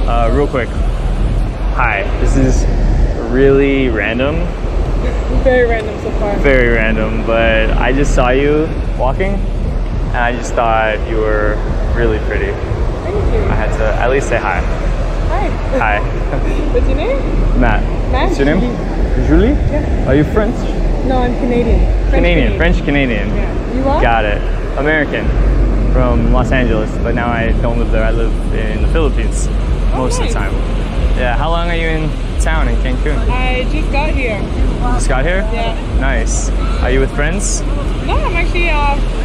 Real quick. Hi, this is really random. Very random so far. Very random, but I just saw you walking and I just thought you were really pretty. Thank you. I had to at least say hi. Hi. Hi. What's your name? Matt. Matt? What's your name? Julie? Yeah. Are you French? No, I'm Canadian. French Canadian. Yeah. You are? Got it. American from Los Angeles, but now I don't live there. I live in the Philippines most of the time. Yeah, how long are you in town in Cancun? I just got here. Just got here? Yeah. Nice. Are you with friends? No, I'm actually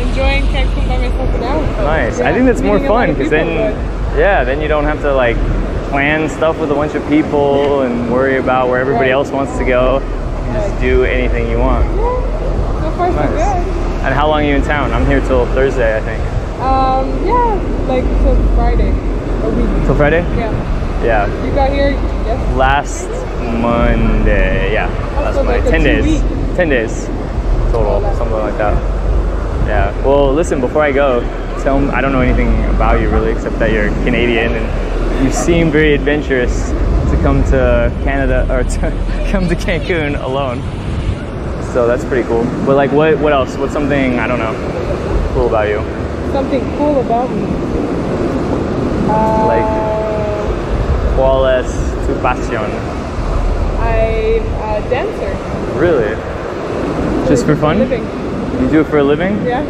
enjoying Cancun by myself now. So, Nice. yeah, I think that's more meeting a lot fun of because people, then you don't have to like plan stuff with a bunch of people and worry about where everybody else wants to go. You just do anything you want. Yeah. So far so good. And how long are you in town? I'm here till Thursday, I think. Yeah, like till Friday. A week. Till Friday? Yeah. Yeah. You got here yesterday? Last Monday. Yeah. Last so Monday. like 10 days. weeks. 10 days total. Something like that. Yeah. Well, listen, before I go, tell me, I don't know anything about you really except that you're Canadian and you seem very adventurous to come to Canada or to come to Cancun alone. So that's pretty cool. But like what else? What's something, I don't know, cool about you? Something cool about me. Like ¿cuál es tu pasión? I'm a dancer. Really? Just for fun? living. You do it for a living? Yeah.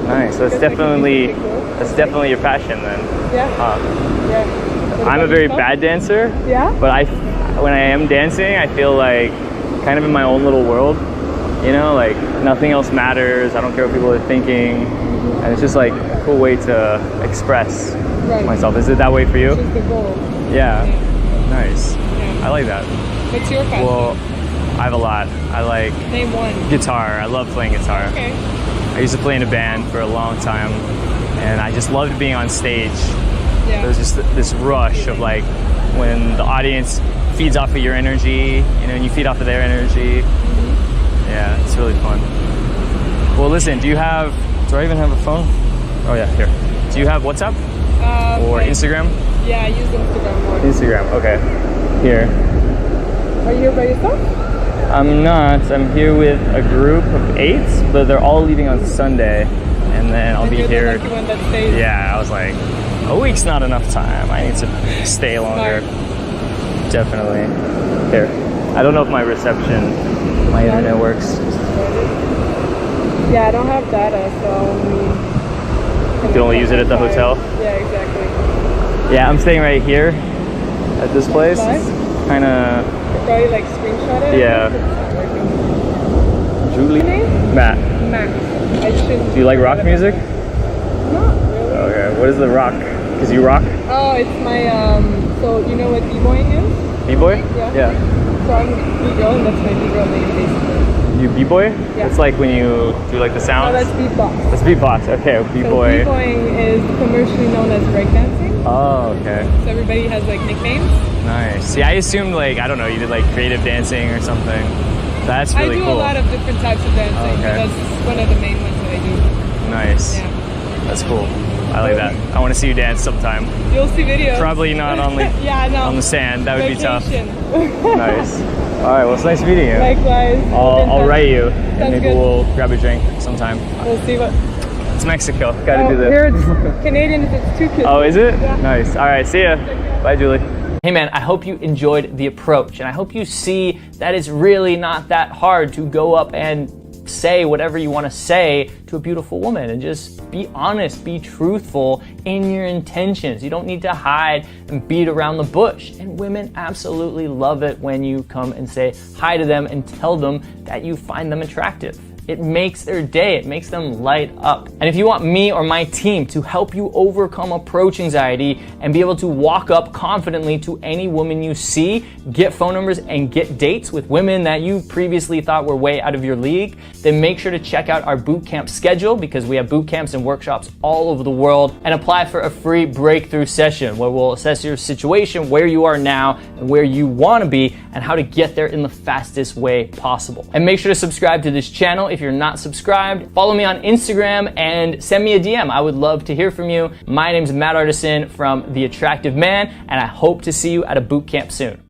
Nice. So Guess I can be pretty cool. that's definitely your passion then. Yeah. I'm Yeah. What a about very yourself? bad dancer. Yeah? But when I am dancing, I feel like kind of in my own little world. You know, like nothing else matters. I don't care what people are thinking. And it's just like a cool way to express myself. Is it that way for you? Which is the goal. Yeah. Nice. Yeah. I like that. What's your passion? Well, I have a lot. I like Name one. guitar. I love playing guitar. Okay. I used to play in a band for a long time, and I just loved being on stage. Yeah. There's just this rush of like when the audience feeds off of your energy, you know, and you feed off of their energy. Mm-hmm. Yeah, it's really fun. Well, listen, do I even have a phone? Oh yeah, here. Do you have WhatsApp or Instagram? Yeah, I use Instagram more. Instagram, okay. Here. Are you here by yourself? I'm not. I'm here with a group of 8, but they're all leaving on Sunday, and then I'll be you're here. The lucky one that stays. Yeah, I was like, a week's not enough time. I need to stay longer. Smart. Definitely. Here. I don't know if my reception, my internet works. Yeah, I don't have data, so You can only use it at the hotel? Yeah, exactly. Yeah, I'm staying right here at this place. It's kind of... Probably like screenshot it. Yeah. Julie? Matt. Matt. I should. Do you like rock music? Not really. Okay, what is the rock? Because you rock? Oh, it's my, so you know what b-boying is? B-boy? Yeah. So I'm b-girl, and that's my b-girl name, basically. You b-boy? Yeah. It's like when you do like the sounds? No, that's beatbox. That's beatbox, okay, b-boy. So b-boying is commercially known as breakdancing. Oh, okay. So everybody has like nicknames. Nice. Yeah, I assumed like, I don't know, you did like creative dancing or something. That's really cool. I do a lot of different types of dancing, but that's one of the main ones that I do. Nice. Yeah. That's cool. I like that. I want to see you dance sometime. You'll see videos. Probably not on the, yeah, no. on the sand. That would be tough. Vacation. Nice. All right, well, it's nice meeting you. Likewise. I'll write you, and Sounds maybe good. we'll grab a drink sometime. We'll see what... It's Mexico. Gotta do this. Here it's Canadian, it's 2 kids. Oh, is it? Yeah. Nice. All right, see ya. Bye, Julie. Hey man, I hope you enjoyed the approach, and I hope you see that it's really not that hard to go up and say whatever you want to say to a beautiful woman, and just be honest, be truthful in your intentions. You don't need to hide and beat around the bush. And women absolutely love it when you come and say hi to them and tell them that you find them attractive. It makes their day, it makes them light up. And if you want me or my team to help you overcome approach anxiety and be able to walk up confidently to any woman you see, get phone numbers and get dates with women that you previously thought were way out of your league, then make sure to check out our boot camp schedule, because we have boot camps and workshops all over the world, and apply for a free breakthrough session where we'll assess your situation, where you are now and where you want to be, and how to get there in the fastest way possible. And make sure to subscribe to this channel If you're not subscribed, follow me on Instagram and send me a DM. I would love to hear from you. My name's Matt Artisan from The Attractive Man, and I hope to see you at a boot camp soon.